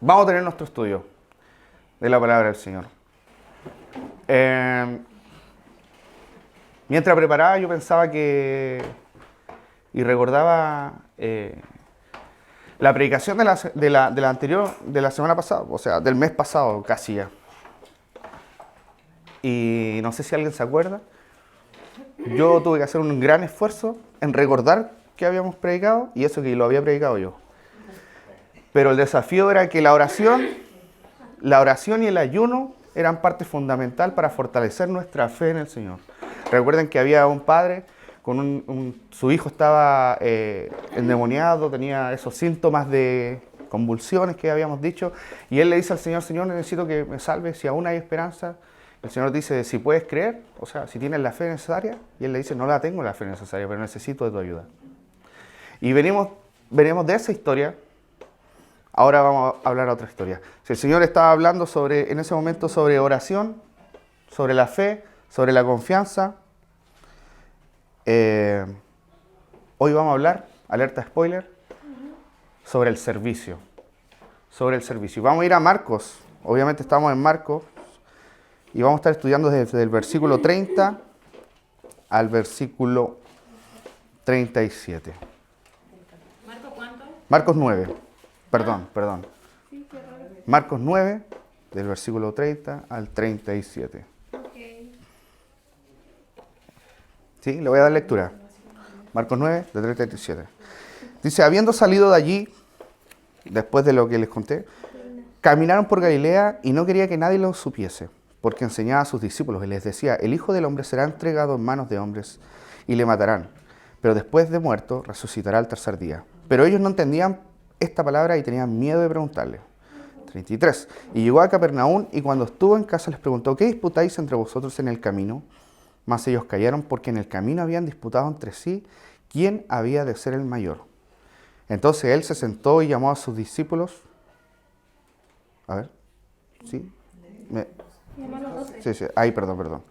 Vamos a tener nuestro estudio de la palabra del Señor. Mientras preparaba, yo pensaba y recordaba la predicación de la anterior, de la semana pasada, o sea, del mes pasado casi ya. Y no sé si alguien se acuerda. Yo tuve que hacer un gran esfuerzo en recordar que habíamos predicado, y eso que lo había predicado yo. Pero el desafío era que la oración y el ayuno eran parte fundamental para fortalecer nuestra fe en el Señor. Recuerden que había un padre, su hijo estaba endemoniado, tenía esos síntomas de convulsiones que habíamos dicho, y él le dice al Señor: Señor, necesito que me salve, si aún hay esperanza. El Señor dice: si puedes creer, o sea, si tienes la fe necesaria. Y él le dice: no la tengo la fe necesaria, pero necesito de tu ayuda. Y veremos de esa historia. Ahora vamos a hablar de otra historia. Si el Señor estaba hablando en ese momento sobre oración, sobre la fe, sobre la confianza, hoy vamos a hablar, alerta spoiler, sobre el servicio. Sobre el servicio. Vamos a ir a Marcos. Obviamente estamos en Marcos. Y vamos a estar estudiando desde el versículo 30 al versículo 37. ¿Marcos cuánto? Marcos 9. Perdón. Marcos 9, del versículo 30 al 37. Okay. ¿Sí? Le voy a dar lectura. Marcos 9, de 30 al 37. Dice: habiendo salido de allí, después de lo que les conté, caminaron por Galilea y no quería que nadie lo supiese, porque enseñaba a sus discípulos y les decía: el Hijo del Hombre será entregado en manos de hombres y le matarán, pero después de muerto resucitará al tercer día. Pero ellos no entendían esta palabra y tenían miedo de preguntarle. 33. Y llegó a Capernaum, y cuando estuvo en casa les preguntó: ¿qué disputáis entre vosotros en el camino? Mas ellos callaron, porque en el camino habían disputado entre sí quién había de ser el mayor. Entonces él se sentó y llamó a sus discípulos. A ver, ¿sí? Sí, ahí, perdón.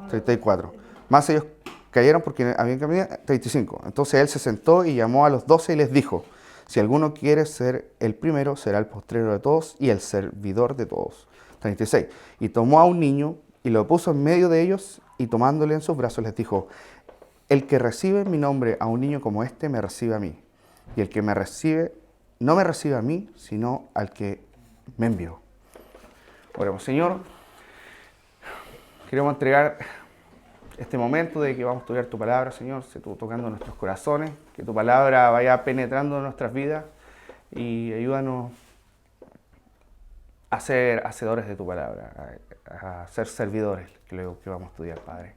34. Más ellos cayeron porque habían caminado. 35. Entonces él se sentó y llamó a los 12 y les dijo: si alguno quiere ser el primero, será el postrero de todos y el servidor de todos. 36. Y tomó a un niño y lo puso en medio de ellos, y tomándole en sus brazos les dijo: el que recibe en mi nombre a un niño como este, me recibe a mí. Y el que me recibe, no me recibe a mí, sino al que me envió. Oremos. Señor, queremos entregar este momento de que vamos a estudiar tu palabra, Señor. Sé tú tocando nuestros corazones, que tu palabra vaya penetrando en nuestras vidas, y ayúdanos a ser hacedores de tu palabra, a ser servidores, que vamos a estudiar, Padre.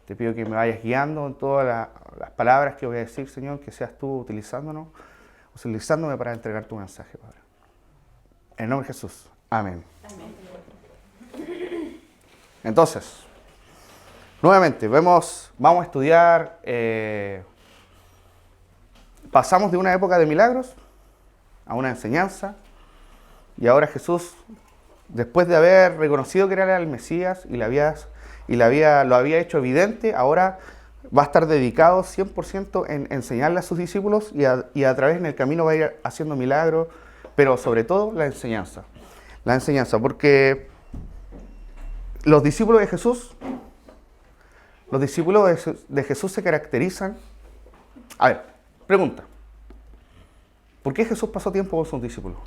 Te pido que me vayas guiando en todas las palabras que voy a decir, Señor, que seas tú utilizándome para entregar tu mensaje, Padre. En el nombre de Jesús. Amén. Entonces, nuevamente, vamos a estudiar, pasamos de una época de milagros a una enseñanza, y ahora Jesús, después de haber reconocido que era el Mesías y lo había hecho evidente, ahora va a estar dedicado 100% en enseñarle a sus discípulos, y a través en el camino va a ir haciendo milagros, pero sobre todo la enseñanza. La enseñanza, porque los discípulos de Jesús se caracterizan. A ver, pregunta: ¿por qué Jesús pasó tiempo con sus discípulos?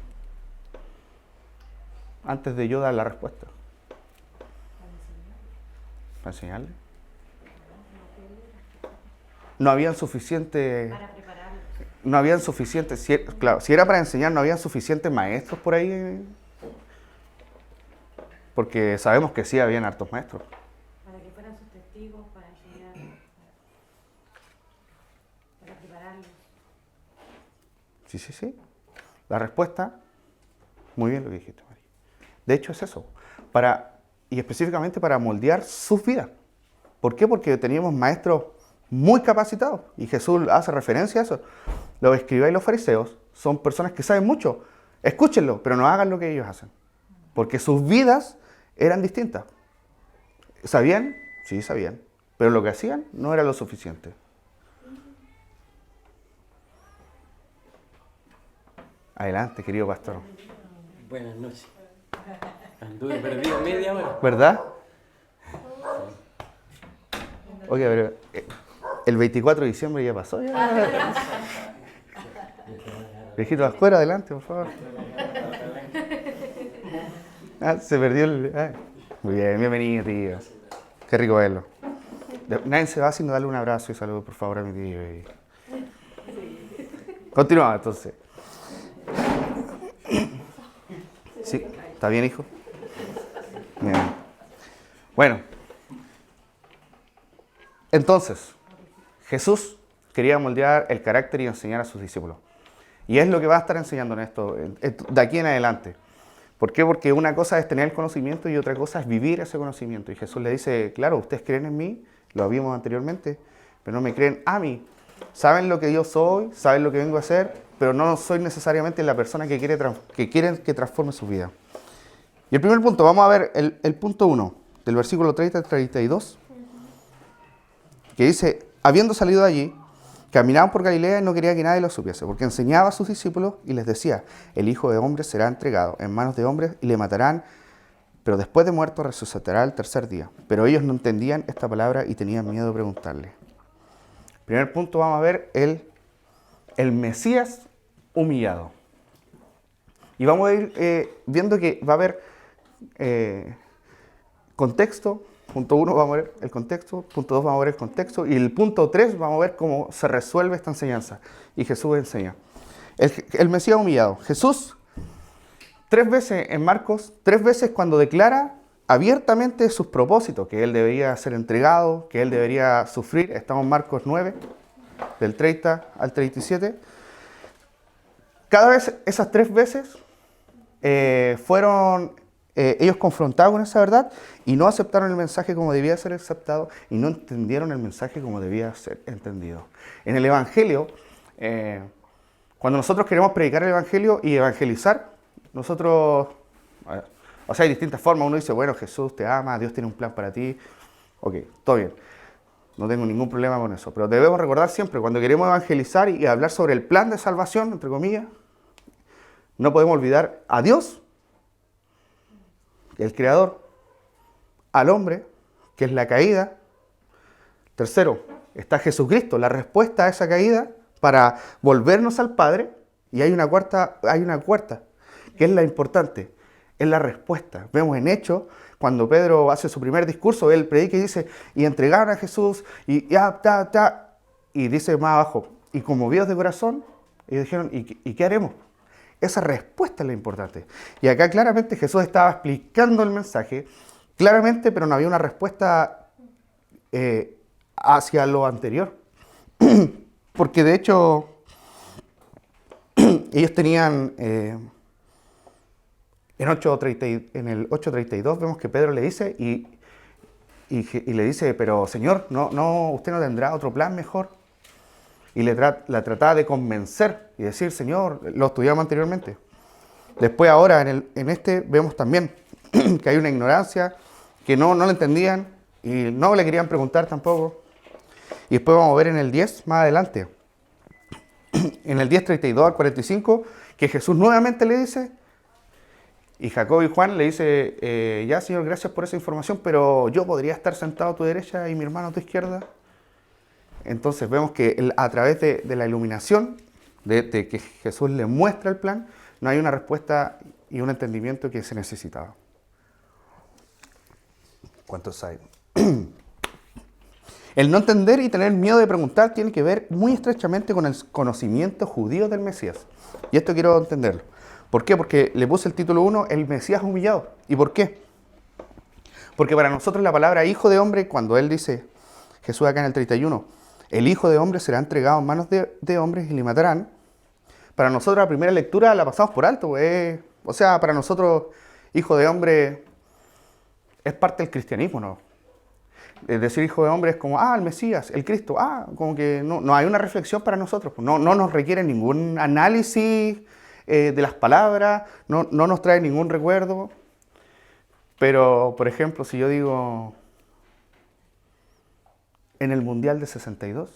Antes de yo dar la respuesta. ¿Para enseñarle? No habían suficiente. Para prepararlos. No habían suficiente. Claro, si era para enseñar, no habían suficientes maestros por ahí. Porque sabemos que sí habían hartos maestros. Para que fueran sus testigos, para enseñar, para prepararlos. Sí. La respuesta, muy bien lo que dijiste, María. De hecho, es eso. Y específicamente para moldear sus vidas. ¿Por qué? Porque teníamos maestros muy capacitados. Y Jesús hace referencia a eso. Los escribas y los fariseos son personas que saben mucho. Escúchenlo, pero no hagan lo que ellos hacen. Porque sus vidas eran distintas. ¿Sabían? Sí, sabían. Pero lo que hacían no era lo suficiente. Adelante, querido pastor. Buenas noches. Anduve perdido media hora. ¿Verdad? Oye, pero el 24 de diciembre ya pasó. Ya. Viejito Vascuero, adelante, por favor. Ah, se perdió el... ah. Muy bien, bienvenido, tío. Qué rico verlo. Nadie se va sin darle un abrazo y saludo, por favor, a mi tío. Continuamos, entonces. Sí, ¿está bien, hijo? Bien. Bueno. Entonces, Jesús quería moldear el carácter y enseñar a sus discípulos. Y es lo que va a estar enseñando en esto, de aquí en adelante. ¿Por qué? Porque una cosa es tener el conocimiento y otra cosa es vivir ese conocimiento. Y Jesús le dice, claro, ustedes creen en mí, lo vimos anteriormente, pero no me creen a mí. Saben lo que yo soy, saben lo que vengo a hacer, pero no soy necesariamente la persona que quieren que transforme su vida. Y el primer punto, vamos a ver el punto 1 del versículo 30 al 32, que dice, habiendo salido de allí, caminaban por Galilea y no quería que nadie lo supiese, porque enseñaba a sus discípulos y les decía, el Hijo de Hombre será entregado en manos de hombres y le matarán, pero después de muerto resucitará el tercer día. Pero ellos no entendían esta palabra y tenían miedo de preguntarle. Primer punto, vamos a ver el Mesías humillado. Y vamos a ir viendo que va a haber contexto. Punto 1 vamos a ver el contexto, punto 2 vamos a ver el contexto y el punto 3 vamos a ver cómo se resuelve esta enseñanza. Y Jesús enseña. El Mesías humillado. Jesús, 3 veces en Marcos, 3 veces cuando declara abiertamente sus propósitos, que Él debería ser entregado, que Él debería sufrir. Estamos en Marcos 9, del 30 al 37. Cada vez, esas 3 veces, fueron... ellos confrontados con esa verdad y no aceptaron el mensaje como debía ser aceptado y no entendieron el mensaje como debía ser entendido. En el Evangelio, cuando nosotros queremos predicar el Evangelio y evangelizar, nosotros, o sea, hay distintas formas. Uno dice, bueno, Jesús te ama, Dios tiene un plan para ti. Ok, todo bien. No tengo ningún problema con eso. Pero debemos recordar siempre, cuando queremos evangelizar y hablar sobre el plan de salvación, entre comillas, no podemos olvidar a Dios, el Creador, al hombre, que es la caída. Tercero, está Jesucristo, la respuesta a esa caída para volvernos al Padre. Y hay una cuarta, que es la importante, es la respuesta. Vemos en Hechos, cuando Pedro hace su primer discurso, él predica y dice, y entregaron a Jesús, y y dice más abajo, y conmovidos de corazón, y dijeron, ¿y qué haremos? Esa respuesta es la importante. Y acá claramente Jesús estaba explicando el mensaje, claramente, pero no había una respuesta hacia lo anterior. Porque de hecho, ellos tenían, en el 8:32 vemos que Pedro le dice, y le dice, pero Señor, ¿usted no tendrá otro plan mejor? Y la trataba de convencer y decir, Señor, lo estudiamos anteriormente. Después ahora en este vemos también que hay una ignorancia, que no lo entendían y no le querían preguntar tampoco. Y después vamos a ver en el 10 más adelante, en el 10:32 al 45, que Jesús nuevamente le dice, y Jacobo y Juan le dice, ya Señor, gracias por esa información, pero yo podría estar sentado a tu derecha y mi hermano a tu izquierda. Entonces vemos que a través de la iluminación, de que Jesús le muestra el plan, no hay una respuesta y un entendimiento que se necesitaba. ¿Cuántos hay? El no entender y tener miedo de preguntar tiene que ver muy estrechamente con el conocimiento judío del Mesías. Y esto quiero entenderlo. ¿Por qué? Porque le puse el título 1, el Mesías humillado. ¿Y por qué? Porque para nosotros la palabra hijo de hombre, cuando él dice, Jesús acá en el 31, el Hijo de Hombre será entregado en manos de hombres y le matarán. Para nosotros la primera lectura la pasamos por alto. O sea, para nosotros, Hijo de Hombre es parte del cristianismo, ¿no? Es decir, Hijo de Hombre es como, el Mesías, el Cristo. Como que no hay una reflexión para nosotros. No nos requiere ningún análisis de las palabras, no nos trae ningún recuerdo. Pero, por ejemplo, si yo digo... en el Mundial de 62.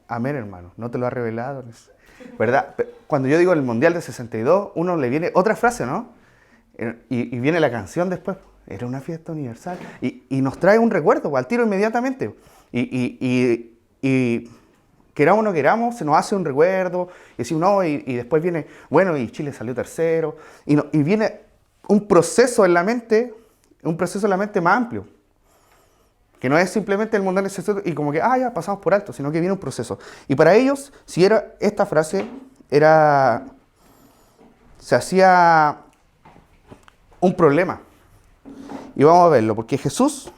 Amén, hermano. No te lo ha revelado. ¿verdad? Cuando yo digo el Mundial de 62, uno le viene otra frase, ¿no? Y viene la canción después. Era una fiesta universal. Y nos trae un recuerdo, al tiro inmediatamente. Y queramos o no queramos, se nos hace un recuerdo. Y decimos, no, y después viene, bueno, y Chile salió tercero. Y viene un proceso en la mente, más amplio. Que no es simplemente el Mundial de 62 y como que, ya pasamos por alto, sino que viene un proceso. Y para ellos, si era esta frase, se hacía un problema. Y vamos a verlo, porque Jesús,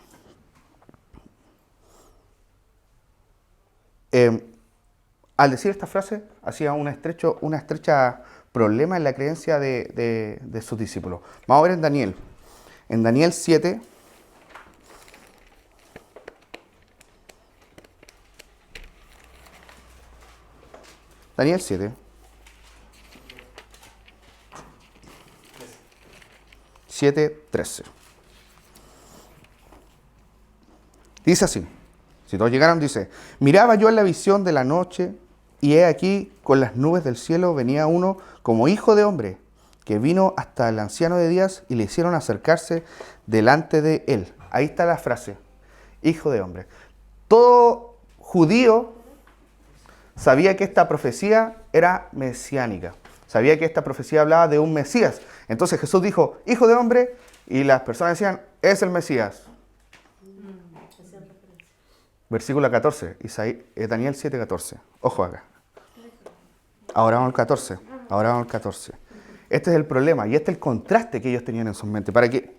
al decir esta frase, hacía una estrecha problema en la creencia de sus discípulos. Vamos a ver en Daniel 7. Daniel 7. 7:13. Dice así, si todos llegaron, dice, miraba yo en la visión de la noche, y he aquí, con las nubes del cielo venía uno como hijo de hombre, que vino hasta el anciano de días y le hicieron acercarse delante de él. Ahí está la frase, hijo de hombre. Todo judío sabía que esta profecía era mesiánica, sabía que esta profecía hablaba de un Mesías. Entonces Jesús dijo, hijo de hombre, y las personas decían, es el Mesías. Versículo 14, Daniel 7:14. Ojo acá. Ahora vamos al 14. Este es el problema y este es el contraste que ellos tenían en sus mentes. Para que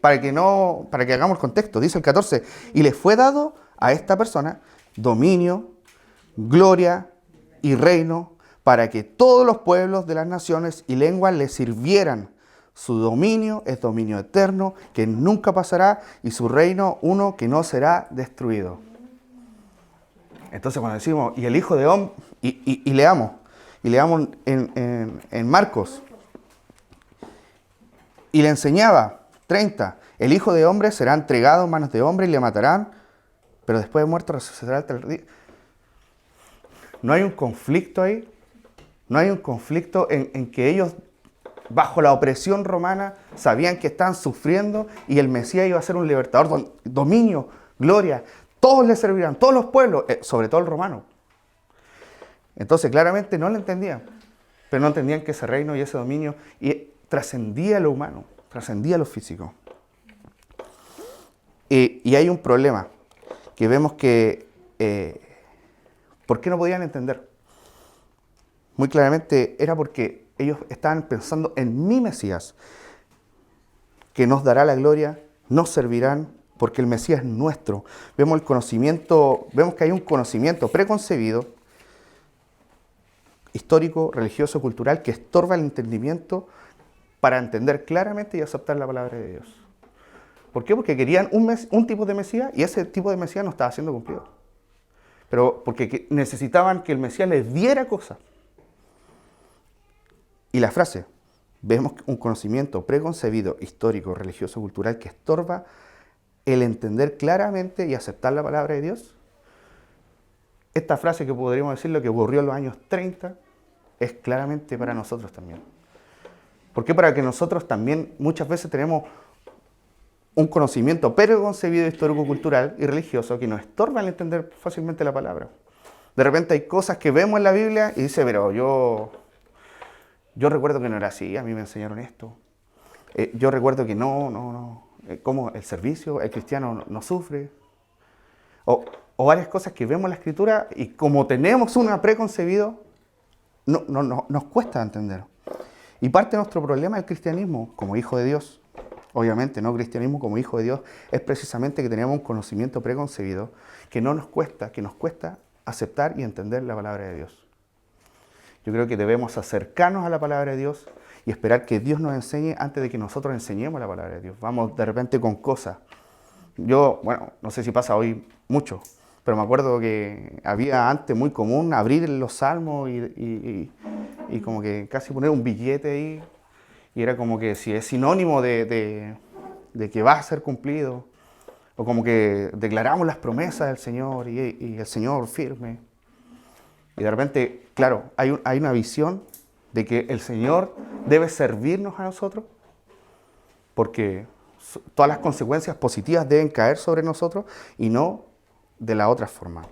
hagamos el contexto, dice el 14, y le fue dado a esta persona dominio, gloria y reino para que todos los pueblos de las naciones y lenguas le sirvieran. Su dominio es dominio eterno que nunca pasará y su reino uno que no será destruido. Entonces cuando decimos, y el Hijo de Hombre, y leamos en Marcos, y le enseñaba, 30, el Hijo de Hombre será entregado en manos de hombre y le matarán, pero después de muerto resucitará al tercer día. No hay un conflicto ahí, no hay un conflicto en que ellos, bajo la opresión romana, sabían que estaban sufriendo y el Mesías iba a ser un libertador, dominio, gloria. Todos le servirán, todos los pueblos, sobre todo el romano. Entonces, claramente no lo entendían, pero no entendían que ese reino y ese dominio trascendía lo humano, trascendía lo físico. Y hay un problema, que vemos que, ¿por qué no podían entender? Muy claramente era porque ellos estaban pensando en mi Mesías, que nos dará la gloria, nos servirán, porque el Mesías es nuestro. Vemos que hay un conocimiento preconcebido, histórico, religioso, cultural, que estorba el entendimiento para entender claramente y aceptar la palabra de Dios. ¿Por qué? Porque querían un tipo de Mesías y ese tipo de Mesías no estaba siendo cumplido. Pero porque necesitaban que el Mesías les diera cosas. Y la frase, vemos un conocimiento preconcebido, histórico, religioso, cultural, que estorba el entender claramente y aceptar la palabra de Dios. Esta frase que podríamos decir lo que ocurrió en los años 30 es claramente para nosotros también. ¿Por qué? Para que nosotros también muchas veces tenemos un conocimiento preconcebido, histórico, cultural y religioso que nos estorba el entender fácilmente la palabra. De repente hay cosas que vemos en la Biblia y dice, pero yo recuerdo que no era así, a mí me enseñaron esto. Yo recuerdo que no. Como el servicio, el cristiano no sufre. O varias cosas que vemos en la Escritura y como tenemos una preconcebido, nos cuesta entender. Y parte de nuestro problema del cristianismo como hijo de Dios, obviamente no cristianismo como hijo de Dios, es precisamente que tenemos un conocimiento preconcebido que nos cuesta aceptar y entender la palabra de Dios. Yo creo que debemos acercarnos a la palabra de Dios y esperar que Dios nos enseñe antes de que nosotros enseñemos la palabra de Dios. Vamos de repente con cosas. Yo, no sé si pasa hoy mucho, pero me acuerdo que había antes muy común abrir los salmos y como que casi poner un billete ahí. Y era como que si es sinónimo de que va a ser cumplido. O como que declaramos las promesas del Señor y el Señor firme. Y de repente, claro, hay una visión de que el Señor debe servirnos a nosotros, porque todas las consecuencias positivas deben caer sobre nosotros y no de la otra forma.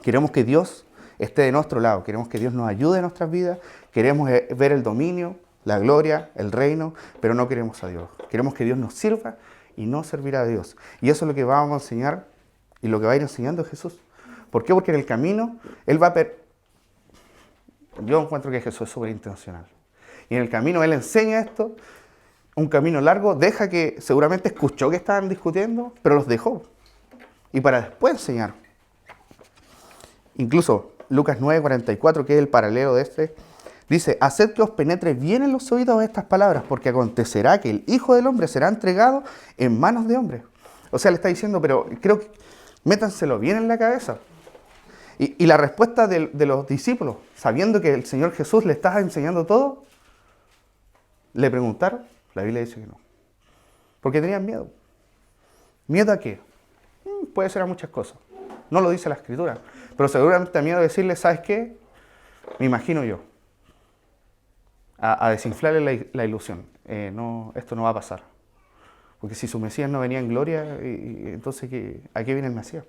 Queremos que Dios esté de nuestro lado, queremos que Dios nos ayude en nuestras vidas, queremos ver el dominio, la gloria, el reino, pero no queremos a Dios. Queremos que Dios nos sirva y no servir a Dios. Y eso es lo que vamos a enseñar y lo que va a ir enseñando Jesús. ¿Por qué? Porque en el camino Él va a... Yo encuentro que Jesús es súper intencional. Y en el camino Él enseña esto, un camino largo, deja que seguramente escuchó que estaban discutiendo, pero los dejó. Y para después enseñar. Incluso Lucas 9:44, que es el paralelo de este, dice, haced que os penetre bien en los oídos estas palabras, porque acontecerá que el Hijo del Hombre será entregado en manos de hombres. O sea, le está diciendo, pero creo que métanselo bien en la cabeza. Y la respuesta de los discípulos, sabiendo que el Señor Jesús le estaba enseñando todo, le preguntaron, la Biblia dice que no. Porque tenían miedo. ¿Miedo a qué? Puede ser a muchas cosas. No lo dice la Escritura. Pero seguramente miedo a decirle, ¿sabes qué? Me imagino yo. A desinflarle la ilusión. No, esto no va a pasar. Porque si su Mesías no venía en gloria, entonces ¿a qué viene el Mesías?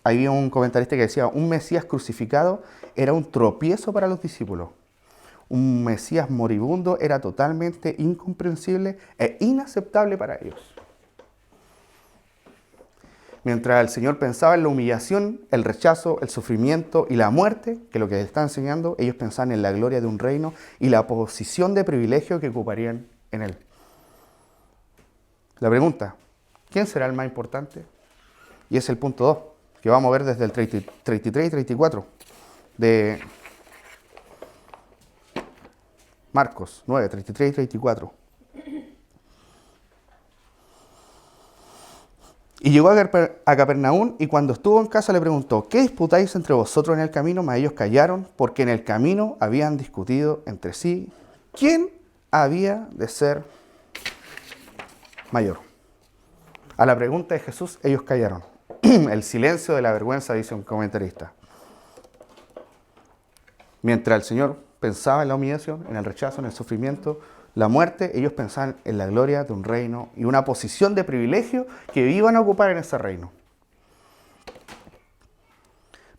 Había un comentarista que decía, un Mesías crucificado era un tropiezo para los discípulos. Un Mesías moribundo era totalmente incomprensible e inaceptable para ellos. Mientras el Señor pensaba en la humillación, el rechazo, el sufrimiento y la muerte, que es lo que les está enseñando, ellos pensaban en la gloria de un reino y la posición de privilegio que ocuparían en él. La pregunta, ¿quién será el más importante? Y es el punto 2, que vamos a ver desde el 33 y 34 de Marcos 9, 33 y 34. Y llegó a Capernaum y cuando estuvo en casa le preguntó, ¿qué disputáis entre vosotros en el camino? Mas ellos callaron porque en el camino habían discutido entre sí quién había de ser mayor. A la pregunta de Jesús ellos callaron. El silencio de la vergüenza, dice un comentarista. Mientras el Señor pensaba en la humillación, en el rechazo, en el sufrimiento, la muerte, ellos pensaban en la gloria de un reino y una posición de privilegio que iban a ocupar en ese reino.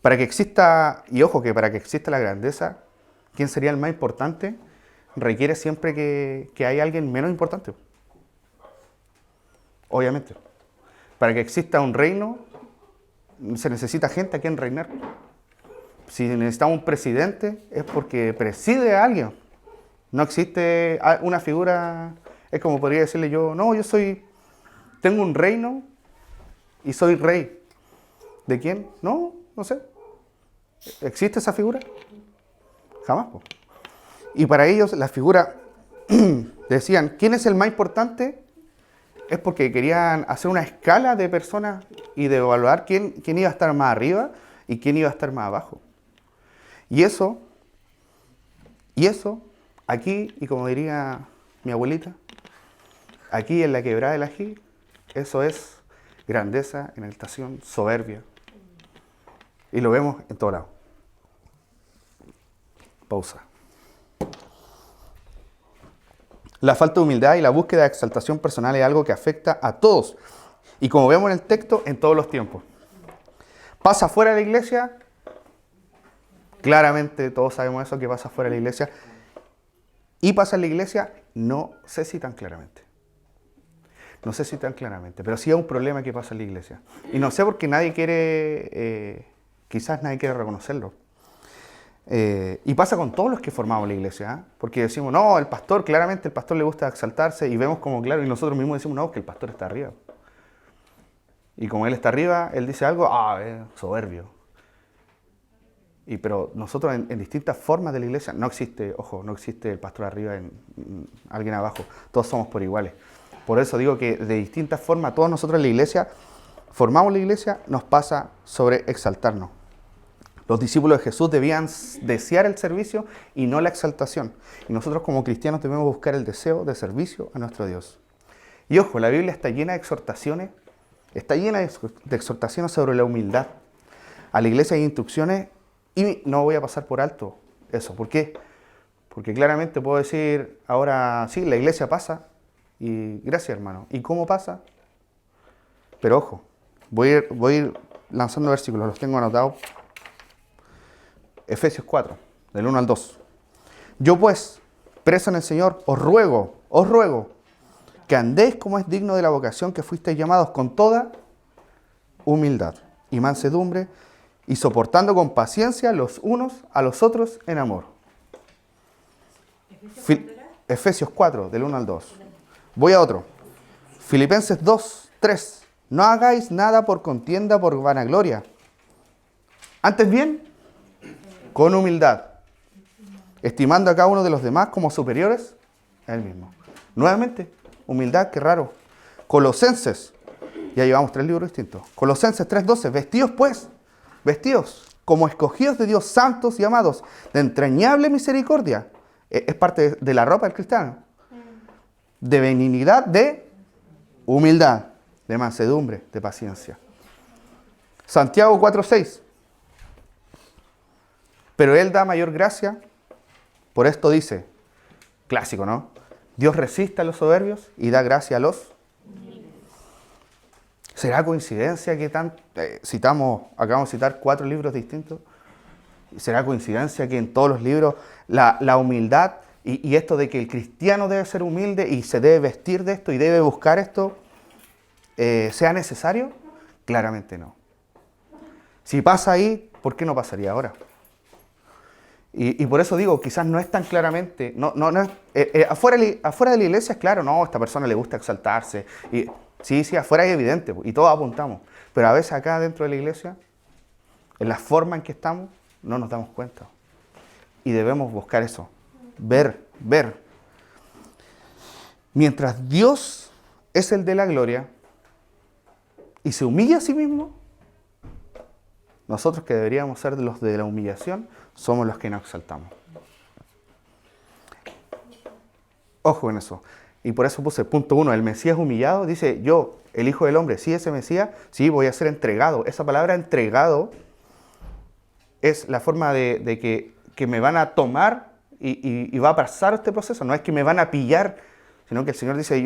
Para que exista, y ojo que para que exista la grandeza, ¿quién sería el más importante? Requiere siempre que haya alguien menos importante. Obviamente. Para que exista un reino, se necesita gente a quien reinar. Si necesitamos un presidente, es porque preside a alguien. No existe una figura, es como podría decirle yo, no, tengo un reino y soy rey. ¿De quién? No sé. ¿Existe esa figura? Jamás. Y para ellos la figura, decían, ¿quién es el más importante? Es porque querían hacer una escala de personas y de evaluar quién iba a estar más arriba y quién iba a estar más abajo. Y eso, aquí, y como diría mi abuelita, aquí en la quebrada del ají, eso es grandeza, enaltación, soberbia. Y lo vemos en todo lado. Pausa. La falta de humildad y la búsqueda de exaltación personal es algo que afecta a todos. Y como vemos en el texto, en todos los tiempos. Pasa fuera de la iglesia, claramente todos sabemos eso, que pasa fuera de la iglesia. Y pasa en la iglesia, no sé si tan claramente. No sé si tan claramente, pero sí hay un problema que pasa en la iglesia. Y no sé por qué nadie quiere, quizás nadie quiere reconocerlo. Y pasa con todos los que formamos la iglesia, ¿eh? Porque decimos, no, el pastor, claramente el pastor le gusta exaltarse y vemos como claro, y nosotros mismos decimos, no, que el pastor está arriba. Y como él está arriba, él dice algo, soberbio. Pero nosotros en distintas formas de la iglesia, no existe el pastor arriba y alguien abajo, todos somos por iguales. Por eso digo que de distintas formas, todos nosotros en la iglesia, formamos la iglesia, nos pasa sobre exaltarnos. Los discípulos de Jesús debían desear el servicio y no la exaltación. Y nosotros como cristianos debemos buscar el deseo de servicio a nuestro Dios. Y ojo, la Biblia está llena de exhortaciones, está llena de exhortaciones sobre la humildad. A la iglesia hay instrucciones y no voy a pasar por alto eso. ¿Por qué? Porque claramente puedo decir ahora, sí, la iglesia pasa y gracias, hermano. ¿Y cómo pasa? Pero ojo, voy a ir lanzando versículos, los tengo anotados. Efesios 4, del 1 al 2. Yo pues, preso en el Señor, os ruego, que andéis como es digno de la vocación que fuisteis llamados, con toda humildad y mansedumbre, y soportando con paciencia los unos a los otros en amor. Efesios 4, del 1 al 2. Voy a otro. Filipenses 2, 3. No hagáis nada por contienda, por vanagloria. Antes bien, con humildad, estimando a cada uno de los demás como superiores a él mismo. Nuevamente, humildad, qué raro. Colosenses, ya llevamos 3 libros distintos. Colosenses 3:12, vestidos como escogidos de Dios, santos y amados, de entrañable misericordia. Es parte de la ropa del cristiano. De benignidad, de humildad, de mansedumbre, de paciencia. Santiago 4:6. Pero Él da mayor gracia, por esto dice, clásico, ¿no? Dios resiste a los soberbios y da gracia a los... ¿Será coincidencia que acabamos de citar 4 libros distintos? ¿Será coincidencia que en todos los libros la humildad y esto de que el cristiano debe ser humilde y se debe vestir de esto y debe buscar esto, sea necesario? Claramente no. Si pasa ahí, ¿por qué no pasaría ahora? Y por eso digo, quizás no es tan claramente, afuera de la iglesia es claro, no, a esta persona le gusta exaltarse. Y, sí, afuera es evidente y todos apuntamos. Pero a veces acá dentro de la iglesia, en la forma en que estamos, no nos damos cuenta. Y debemos buscar eso, ver. Mientras Dios es el de la gloria y se humilla a sí mismo, nosotros que deberíamos ser los de la humillación, somos los que nos exaltamos. Ojo en eso. Y por eso puse punto 1, el Mesías humillado, dice yo, el Hijo del Hombre, sí, ese Mesías, sí, voy a ser entregado. Esa palabra entregado es la forma de que me van a tomar y va a pasar este proceso. No es que me van a pillar, sino que el Señor dice,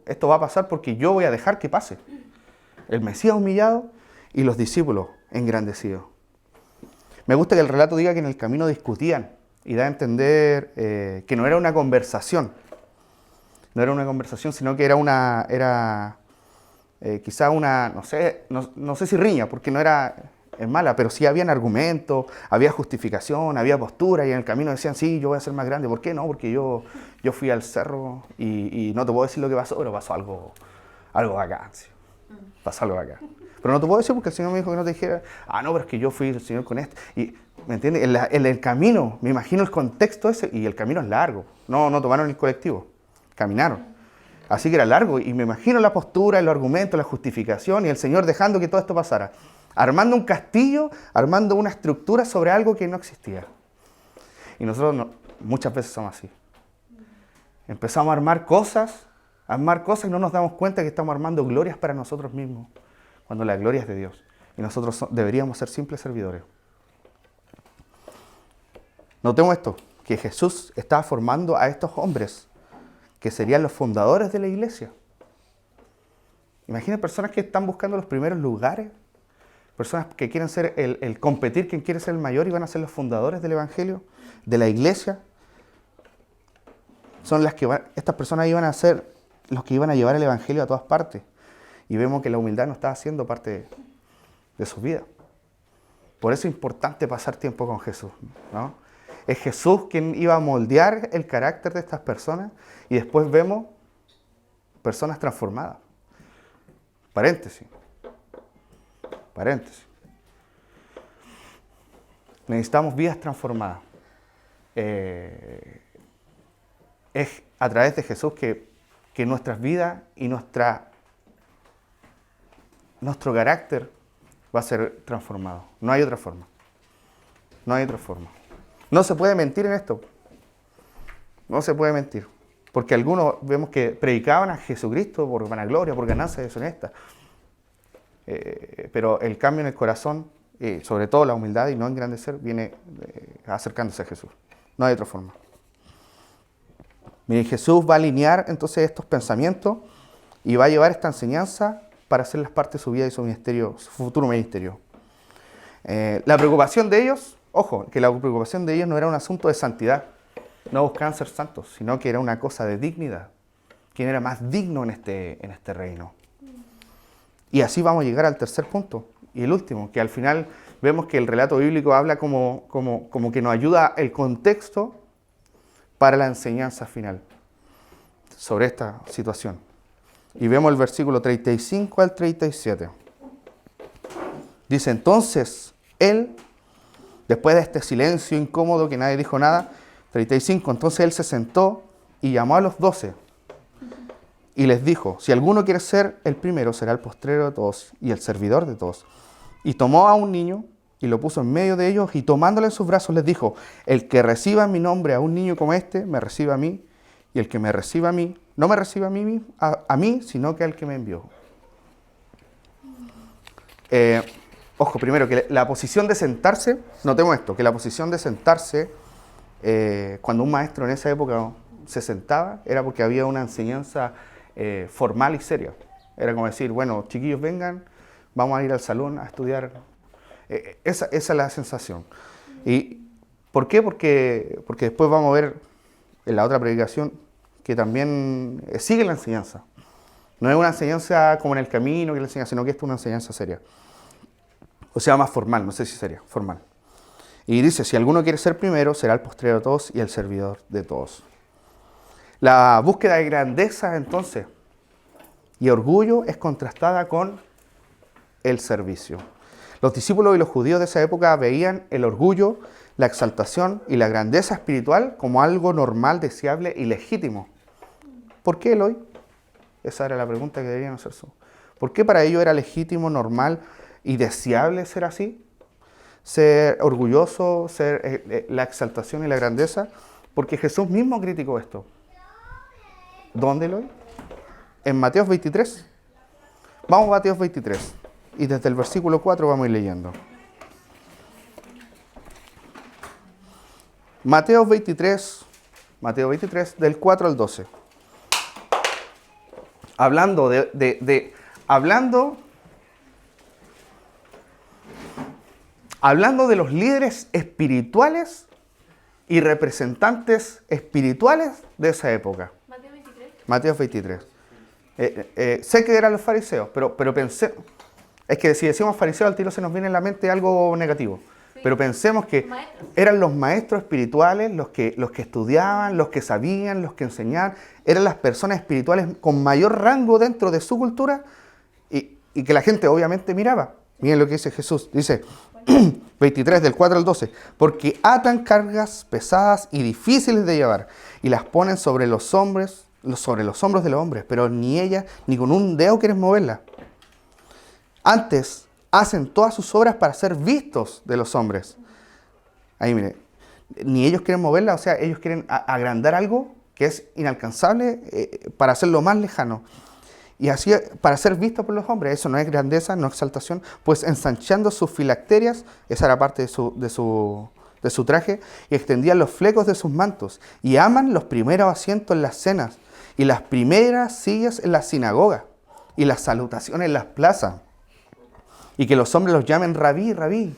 esto va a pasar porque yo voy a dejar que pase. El Mesías humillado y los discípulos engrandecidos. Me gusta que el relato diga que en el camino discutían y da a entender que no era una conversación. No era una conversación, sino que era quizá una, no sé si riña, porque no era mala, pero sí habían argumentos, había justificación, había postura, y en el camino decían, sí, yo voy a ser más grande. ¿Por qué no? Porque yo fui al cerro y no te puedo decir lo que pasó, pero pasó algo bacán. ¿Sí? Pasó algo bacán. Pero no te puedo decir porque el Señor me dijo que no te dijera, no, pero es que yo fui el Señor con esto. Y, ¿me entiendes? En el camino, me imagino el contexto ese, y el camino es largo. No tomaron el colectivo, caminaron. Así que era largo, y me imagino la postura, los argumentos, la justificación, y el Señor dejando que todo esto pasara. Armando un castillo, armando una estructura sobre algo que no existía. Y nosotros muchas veces somos así. Empezamos a armar cosas y no nos damos cuenta que estamos armando glorias para nosotros mismos, cuando la gloria es de Dios. Y nosotros deberíamos ser simples servidores. Notemos esto, que Jesús estaba formando a estos hombres, que serían los fundadores de la iglesia. Imaginen personas que están buscando los primeros lugares, personas que quieren ser el competir, quien quiere ser el mayor y van a ser los fundadores del evangelio, de la iglesia. Son estas personas iban a ser los que iban a llevar el evangelio a todas partes. Y vemos que la humildad no está haciendo parte de su vida. Por eso es importante pasar tiempo con Jesús, ¿no? Es Jesús quien iba a moldear el carácter de estas personas y después vemos personas transformadas. Paréntesis. Necesitamos vidas transformadas. Es a través de Jesús que nuestras vidas y nuestro carácter va a ser transformado. No hay otra forma. No se puede mentir en esto. No se puede mentir. Porque algunos vemos que predicaban a Jesucristo por vanagloria, por ganancia deshonesta. Pero el cambio en el corazón sobre todo la humildad y no engrandecer, viene acercándose a Jesús. No hay otra forma. Miren, Jesús va a alinear entonces estos pensamientos y va a llevar esta enseñanza para hacerlas parte de su vida y su ministerio, su futuro ministerio. La preocupación de ellos, ojo, que la preocupación de ellos no era un asunto de santidad, no buscaban ser santos, sino que era una cosa de dignidad. ¿Quién era más digno en este reino? Y así vamos a llegar al tercer punto y el último, que al final vemos que el relato bíblico habla como que nos ayuda el contexto para la enseñanza final sobre esta situación. Y vemos el versículo 35 al 37. Dice, entonces, él, después de este silencio incómodo que nadie dijo nada, 35, entonces él se sentó y llamó a los 12 y les dijo, si alguno quiere ser el primero, será el postrero de todos y el servidor de todos. Y tomó a un niño y lo puso en medio de ellos y tomándole en sus brazos les dijo, el que reciba en mi nombre a un niño como este, me recibe a mí, y el que me reciba a mí, no me recibe a mí, sino que al que me envió. Ojo, primero, que la posición de sentarse, notemos esto, que la posición de sentarse, cuando un maestro en esa época se sentaba, era porque había una enseñanza formal y seria. Era como decir, bueno, chiquillos, vengan, vamos a ir al salón a estudiar. Esa es la sensación. ¿Y por qué? Porque después vamos a ver en la otra predicación que también sigue la enseñanza. No es una enseñanza como en el camino, que la enseñanza, sino que es una enseñanza seria. O sea, más formal, no sé si seria, formal. Y dice, si alguno quiere ser primero, será el postrero de todos y el servidor de todos. La búsqueda de grandeza, entonces, y orgullo es contrastada con el servicio. Los discípulos y los judíos de esa época veían el orgullo, la exaltación y la grandeza espiritual como algo normal, deseable y legítimo. ¿Por qué, Eloy? Esa era la pregunta que deberían hacerse. ¿Por qué para ellos era legítimo, normal y deseable ser así? Ser orgulloso, ser la exaltación y la grandeza. Porque Jesús mismo criticó esto. ¿Dónde, Eloy? En Mateo 23. Vamos a Mateo 23. Y desde el versículo 4 vamos a ir leyendo. Mateo 23, del 4 al 12. Hablando hablando de los líderes espirituales y representantes espirituales de esa época. Mateo 23. Mateo 23. Sé que eran los fariseos, pero pensé... Es que si decimos fariseos, al tiro se nos viene en la mente algo negativo. Sí. Pero pensemos que eran los maestros espirituales, los que estudiaban, los que sabían, los que enseñaban. Eran las personas espirituales con mayor rango dentro de su cultura y que la gente obviamente miraba. Miren lo que dice Jesús. Dice 23 del 4 al 12. Porque atan cargas pesadas y difíciles de llevar y las ponen sobre los hombros de los hombres, pero ni ellas ni con un dedo quieren moverlas. Antes, hacen todas sus obras para ser vistos de los hombres. Ahí mire, ni ellos quieren moverla, o sea, ellos quieren agrandar algo que es inalcanzable para hacerlo más lejano. Y así, para ser vistos por los hombres, eso no es grandeza, no es exaltación, pues ensanchando sus filacterias, esa era parte de su traje, y extendían los flecos de sus mantos, y aman los primeros asientos en las cenas, y las primeras sillas en las sinagogas, y las salutaciones en las plazas. Y que los hombres los llamen rabí, rabí.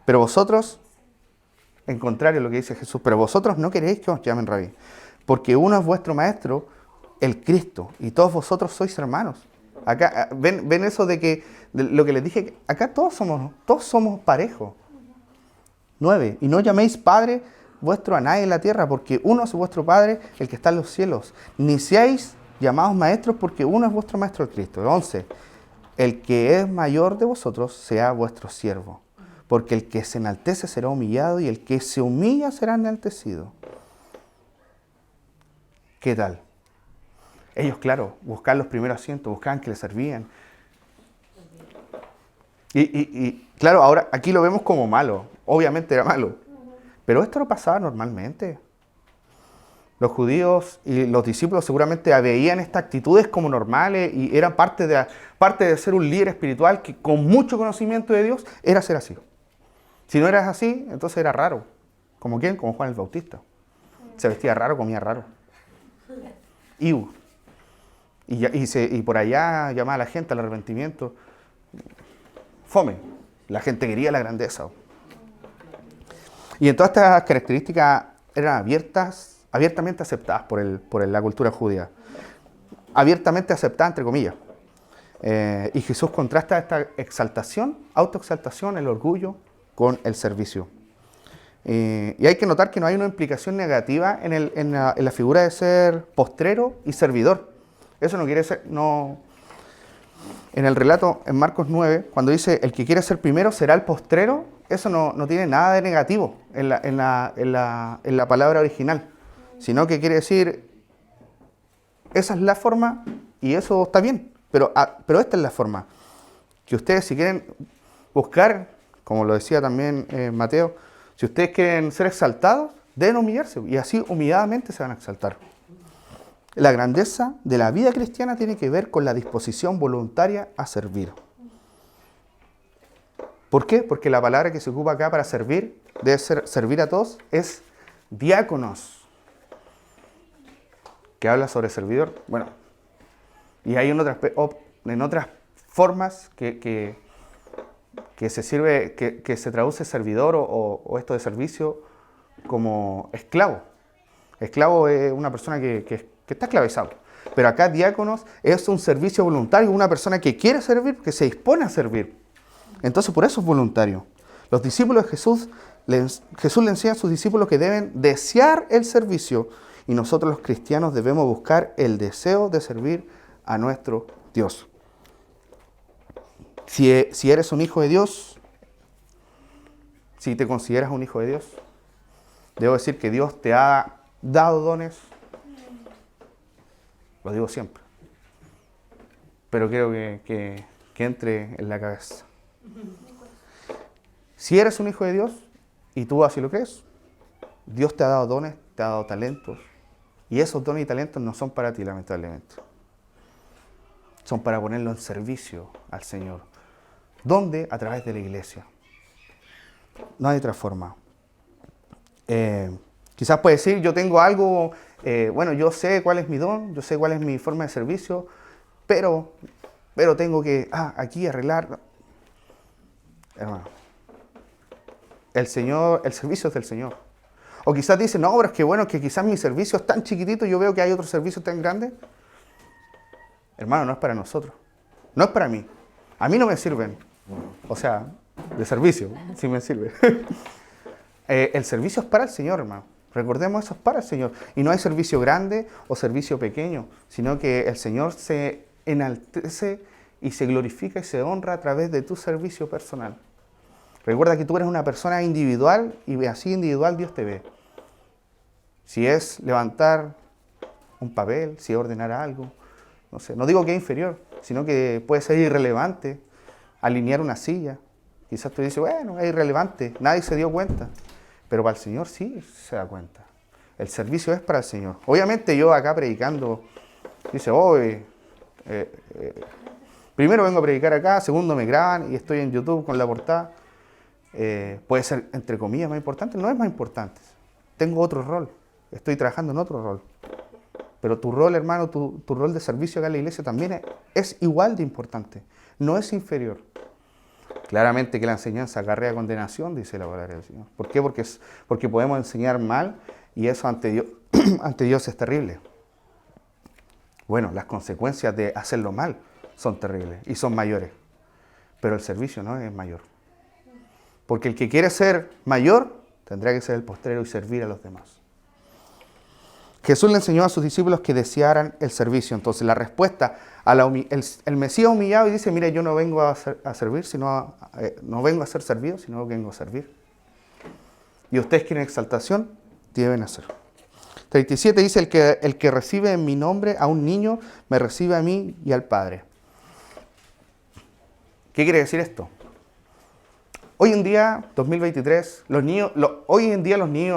Pero vosotros, en contrario a lo que dice Jesús, pero vosotros no queréis que os llamen rabí. Porque uno es vuestro maestro, el Cristo, y todos vosotros sois hermanos. Acá, ven eso de lo que les dije, acá todos somos parejos. 9. Y no llaméis Padre vuestro a nadie en la tierra, porque uno es vuestro Padre, el que está en los cielos. Ni seáis llamados maestros, porque uno es vuestro Maestro, el Cristo. 11. El que es mayor de vosotros sea vuestro siervo, porque el que se enaltece será humillado y el que se humilla será enaltecido. ¿Qué tal? Ellos, claro, buscaban los primeros asientos, buscaban que les servían. Y claro, ahora aquí lo vemos como malo, obviamente era malo, pero esto no pasaba normalmente. Los judíos y los discípulos seguramente veían estas actitudes como normales y eran parte de ser un líder espiritual que con mucho conocimiento de Dios era ser así. Si no eras así, entonces era raro. ¿Como quién? Como Juan el Bautista. Se vestía raro, comía raro. Iu. Y por allá llamaba a la gente al arrepentimiento. Fome. La gente quería la grandeza. Y en todas estas características eran abiertamente aceptadas por la cultura judía. Abiertamente aceptadas, entre comillas. Y Jesús contrasta esta exaltación, autoexaltación, el orgullo, con el servicio. Y hay que notar que no hay una implicación negativa en la figura de ser postrero y servidor. Eso no quiere ser... No. En el relato, en Marcos 9, cuando dice el que quiere ser primero será el postrero, eso no tiene nada de negativo en la palabra original, sino que quiere decir, esa es la forma y eso está bien, pero esta es la forma. Que ustedes si quieren buscar, como lo decía también Mateo, si ustedes quieren ser exaltados, deben humillarse y así humilladamente se van a exaltar. La grandeza de la vida cristiana tiene que ver con la disposición voluntaria a servir. ¿Por qué? Porque la palabra que se ocupa acá para servir, debe ser servir a todos, es diáconos, que habla sobre servidor. Bueno, y hay en otras formas que se traduce servidor o esto de servicio como esclavo. Esclavo es una persona que está esclavizado. Pero acá diáconos es un servicio voluntario, una persona que quiere servir, que se dispone a servir. Entonces por eso es voluntario. Los discípulos de Jesús le enseña a sus discípulos que deben desear el servicio y nosotros los cristianos debemos buscar el deseo de servir a nuestro Dios. Si eres un hijo de Dios, si te consideras un hijo de Dios, debo decir que Dios te ha dado dones. Lo digo siempre. Pero quiero que entre en la cabeza. Si eres un hijo de Dios y tú así lo crees, Dios te ha dado dones, te ha dado talentos. Y esos dones y talentos no son para ti, lamentablemente. Son para ponerlo en servicio al Señor. ¿Dónde? A través de la iglesia. No hay otra forma. Quizás puedes decir, yo tengo algo, yo sé cuál es mi don, yo sé cuál es mi forma de servicio, pero tengo que aquí arreglar. Hermano, el servicio es del Señor. O quizás dices, no, pero es que quizás mi servicio es tan chiquitito, yo veo que hay otros servicios tan grandes. Hermano, no es para nosotros. No es para mí. A mí no me sirven. O sea, de servicio, sí me sirve. El servicio es para el Señor, hermano. Recordemos, eso es para el Señor. Y no hay servicio grande o servicio pequeño, sino que el Señor se enaltece y se glorifica y se honra a través de tu servicio personal. Recuerda que tú eres una persona individual y así individual Dios te ve. Si es levantar un papel, si es ordenar algo, no sé, no digo que es inferior, sino que puede ser irrelevante, alinear una silla. Quizás tú dices, bueno, es irrelevante, nadie se dio cuenta. Pero para el Señor sí se da cuenta. El servicio es para el Señor. Obviamente yo acá predicando, dice, primero vengo a predicar acá, segundo me graban y estoy en YouTube con la portada. Puede ser, entre comillas, más importante. No es más importante. Tengo otro rol. Estoy trabajando en otro rol. Pero tu rol, hermano, tu rol de servicio acá en la iglesia también es igual de importante. No es inferior. Claramente que la enseñanza acarrea condenación, dice la palabra del Señor. ¿Por qué? Porque podemos enseñar mal y eso ante Dios es terrible. Bueno, las consecuencias de hacerlo mal son terribles y son mayores. Pero el servicio no es mayor. Porque el que quiere ser mayor tendrá que ser el postrero y servir a los demás. Jesús le enseñó a sus discípulos que desearan el servicio. Entonces la respuesta el Mesías humillado y dice, mira, yo no vengo a servir, no vengo a ser servido, sino que vengo a servir. Y ustedes quieren exaltación, deben hacer. 37 dice, el que recibe en mi nombre a un niño, me recibe a mí y al Padre. ¿Qué quiere decir esto? Hoy en día, 2023, los niños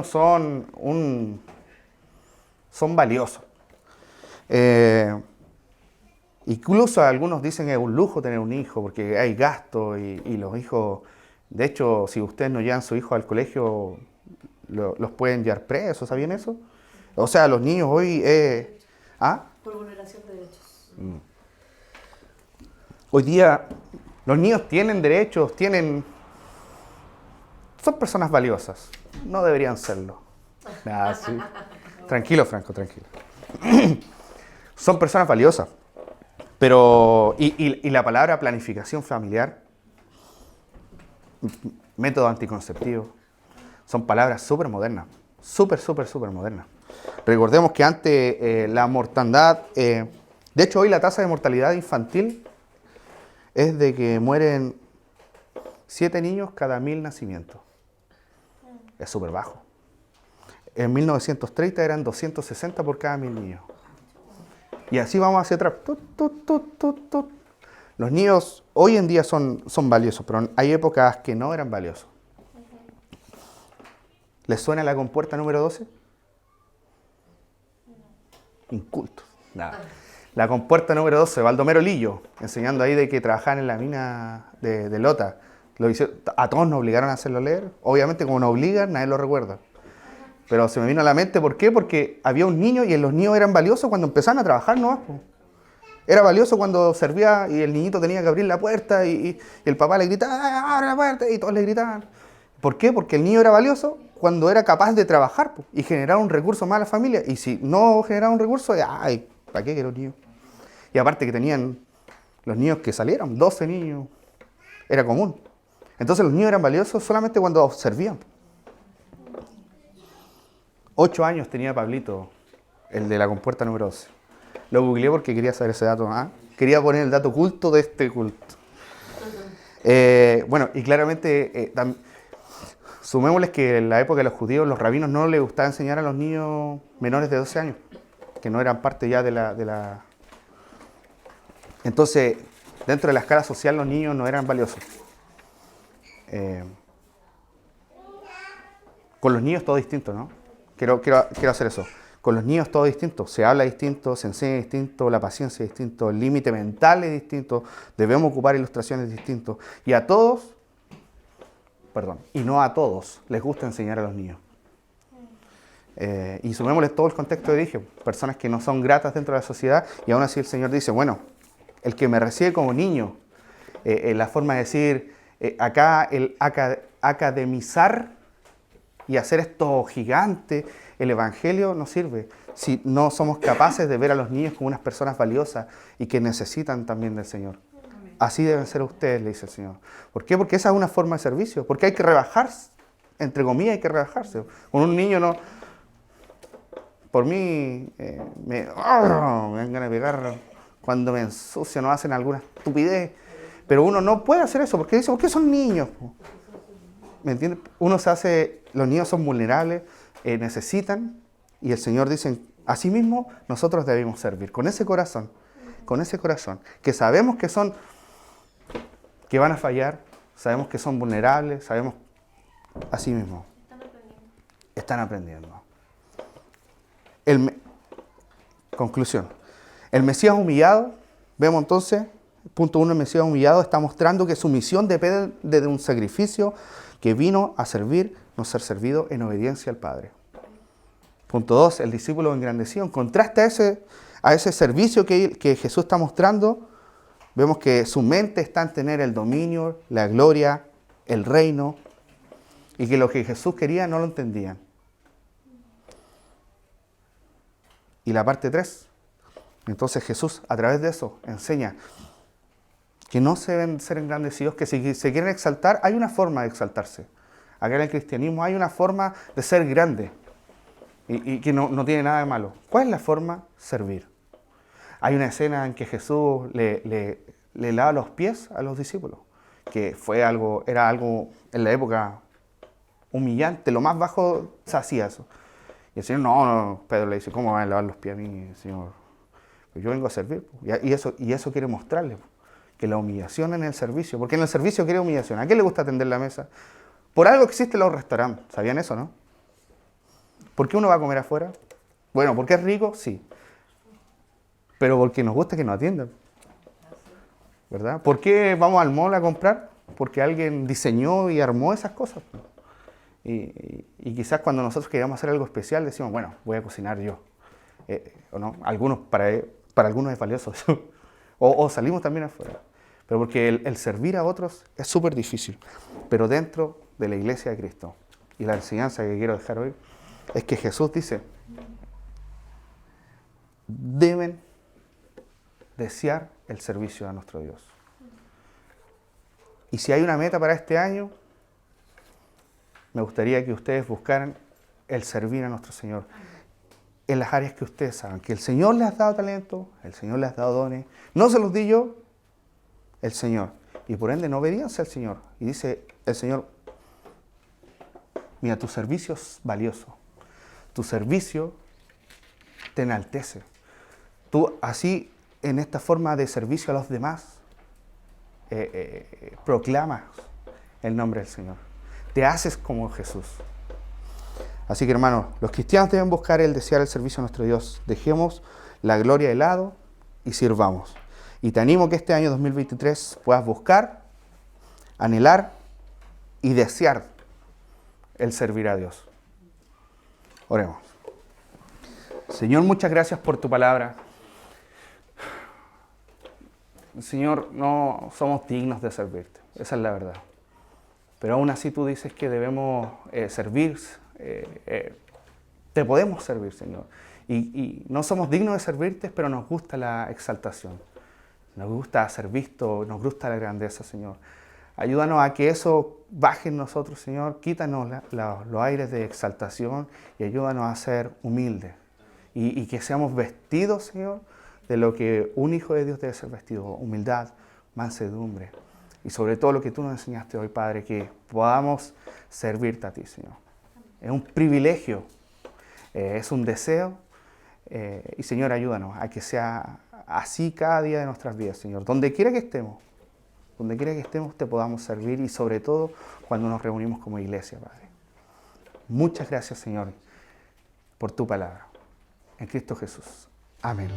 son son valiosos. Incluso algunos dicen que es un lujo tener un hijo porque hay gasto y los hijos, de hecho, si ustedes no llevan a su hijo al colegio, los pueden llevar presos, ¿sabían eso? O sea, los niños hoy... ¿ah? Por vulneración de derechos. Hoy día los niños tienen derechos, son personas valiosas, no deberían serlo. Ah, sí. Tranquilo, Franco, tranquilo. Son personas valiosas. Pero, y la palabra planificación familiar, método anticonceptivo, son palabras súper modernas, súper modernas. Recordemos que antes la mortandad, de hecho hoy la tasa de mortalidad infantil es de que mueren 7 niños cada 1000 nacimientos. Es súper bajo. En 1930 eran 260 por cada 1000 niños. Y así vamos hacia atrás. Los niños hoy en día son valiosos, pero hay épocas que no eran valiosos. ¿Les suena la compuerta número 12? Incultos. Nada. La compuerta número 12, Baldomero Lillo, enseñando ahí de que trabajaban en la mina de Lota. A todos nos obligaron a hacerlo leer. Obviamente, como nos obligan, nadie lo recuerda. Pero se me vino a la mente, ¿por qué? Porque había un niño y los niños eran valiosos cuando empezaban a trabajar nomás. Era valioso cuando servía y el niñito tenía que abrir la puerta y el papá le gritaba, ¡abre la puerta! Y todos le gritaban. ¿Por qué? Porque el niño era valioso cuando era capaz de trabajar y generar un recurso más a la familia. Y si no generaba un recurso, ¡ay! ¿Para qué quiero niños? Y aparte que tenían los niños que salieron, 12 niños, era común. Entonces los niños eran valiosos solamente cuando servían. 8 años tenía Pablito, el de la compuerta número 12. Lo googleé porque quería saber ese dato. Quería poner el dato oculto de este culto. Bueno, y claramente, sumémosles que en la época de los judíos, los rabinos no les gustaba enseñar a los niños menores de 12 años, que no eran parte ya de la... Entonces, dentro de la escala social, los niños no eran valiosos. Con los niños todo distinto, ¿no? Quiero hacer eso. Con los niños todo distinto. Se habla distinto, se enseña distinto, la paciencia es distinto, el límite mental es distinto, debemos ocupar ilustraciones distintos. Y no a todos les gusta enseñar a los niños. Y sumémosle todo el contexto que dije, personas que no son gratas dentro de la sociedad, y aún así el Señor dice, bueno, el que me recibe como niño, la forma de decir, acá el academizar y hacer esto gigante, el Evangelio no sirve si no somos capaces de ver a los niños como unas personas valiosas y que necesitan también del Señor. Así deben ser ustedes, le dice el Señor. ¿Por qué? Porque esa es una forma de servicio. Porque hay que rebajarse, entre comillas hay que rebajarse. Con un niño no... Por mí, me dan ganas de pegar cuando me ensucio, no hacen alguna estupidez. Pero uno no puede hacer eso porque dice, ¿por qué son niños? ¿Me entiendes? Los niños son vulnerables, necesitan, y el Señor dice, así mismo nosotros debemos servir, con ese corazón, que sabemos que van a fallar, sabemos que son vulnerables, sabemos, así mismo, están aprendiendo. Conclusión, el Mesías humillado, vemos entonces, punto 1, el Mesías humillado está mostrando que su misión depende de un sacrificio que vino a servir, no ser servido en obediencia al Padre. Punto 2, el discípulo engrandecido. En contraste a ese servicio que Jesús está mostrando, vemos que su mente está en tener el dominio, la gloria, el reino, y que lo que Jesús quería no lo entendían. Y la parte 3, entonces Jesús a través de eso enseña que no se deben ser engrandecidos, que si se quieren exaltar, hay una forma de exaltarse. Acá en el cristianismo hay una forma de ser grande y que no tiene nada de malo. ¿Cuál es la forma? Servir. Hay una escena en que Jesús le lava los pies a los discípulos, que era algo en la época humillante, lo más bajo se hacía eso. Y el Señor, no, Pedro le dice, ¿cómo van a lavar los pies a mí, Señor? Pues yo vengo a servir. Y eso quiere mostrarle, que la humillación en el servicio, porque en el servicio quiere humillación. ¿A quién le gusta atender la mesa? Por algo existen los restaurantes, ¿sabían eso, no? ¿Por qué uno va a comer afuera? Bueno, ¿porque es rico? Sí. Pero porque nos gusta que nos atiendan. ¿Verdad? ¿Por qué vamos al mall a comprar? Porque alguien diseñó y armó esas cosas. Y quizás cuando nosotros queríamos hacer algo especial decimos, bueno, voy a cocinar yo. ¿O no? Algunos, para algunos es valioso eso. O salimos también afuera. Pero porque el servir a otros es súper difícil. Pero dentro de la iglesia de Cristo. Y la enseñanza que quiero dejar hoy es que Jesús dice, deben desear el servicio a nuestro Dios. Y si hay una meta para este año, me gustaría que ustedes buscaran el servir a nuestro Señor en las áreas que ustedes saben, que el Señor les ha dado talento, el Señor les ha dado dones, no se los di yo, el Señor. Y por ende no obediencia al Señor. Y dice el Señor, mira, tu servicio es valioso, tu servicio te enaltece. Tú así, en esta forma de servicio a los demás, proclamas el nombre del Señor. Te haces como Jesús. Así que, hermanos, los cristianos deben buscar el desear el servicio a nuestro Dios. Dejemos la gloria de lado y sirvamos. Y te animo que este año 2023 puedas buscar, anhelar y desear el servir a Dios. Oremos. Señor, muchas gracias por tu palabra. Señor, no somos dignos de servirte, esa es la verdad. Pero aún así tú dices que debemos servir, te podemos servir, Señor. Y no somos dignos de servirte, pero nos gusta la exaltación. Nos gusta ser visto, nos gusta la grandeza, Señor. Ayúdanos a que eso baje en nosotros, Señor. Quítanos los aires de exaltación y ayúdanos a ser humildes. Y que seamos vestidos, Señor, de lo que un hijo de Dios debe ser vestido. Humildad, mansedumbre. Y sobre todo lo que tú nos enseñaste hoy, Padre, que podamos servirte a ti, Señor. Es un privilegio, es un deseo. Y, Señor, ayúdanos a que sea así cada día de nuestras vidas, Señor. Donde quiera que estemos, te podamos servir y sobre todo cuando nos reunimos como iglesia, Padre. Muchas gracias, Señor, por tu palabra. En Cristo Jesús. Amén.